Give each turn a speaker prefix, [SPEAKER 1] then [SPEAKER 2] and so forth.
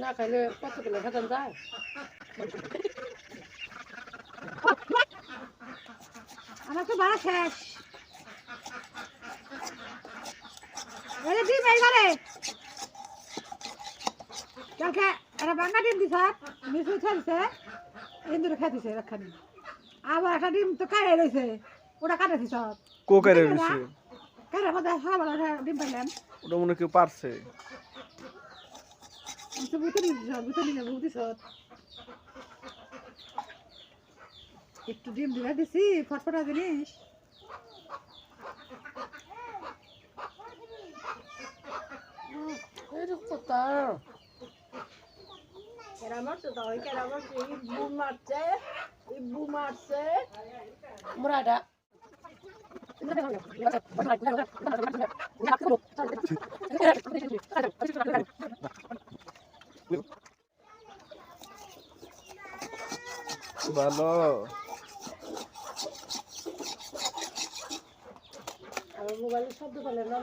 [SPEAKER 1] না খাইলে কত কিলো খেতাম যায়
[SPEAKER 2] আমার তো ভাড়া শেষ ডিম এইবারে কালকে একটা বাঙ্গা ডিম দিছ মিশু ছেড়েছে ইন্দুরে খেতেছে একখানি আবার একটা ডিম তো কাটে রয়েছে ওটা কাটেছি সব
[SPEAKER 3] কো কাটে রয়েছে
[SPEAKER 2] কাটের মধ্যে সকালবেলা ডিম পাইলাম
[SPEAKER 3] ওটা মনে কেউ পারছে
[SPEAKER 2] একটু ডিম দিবা দিছি ফটফটা জিনিস
[SPEAKER 1] মুরাটা
[SPEAKER 3] ভালো
[SPEAKER 1] মোবাইলের শব্দ পেলে না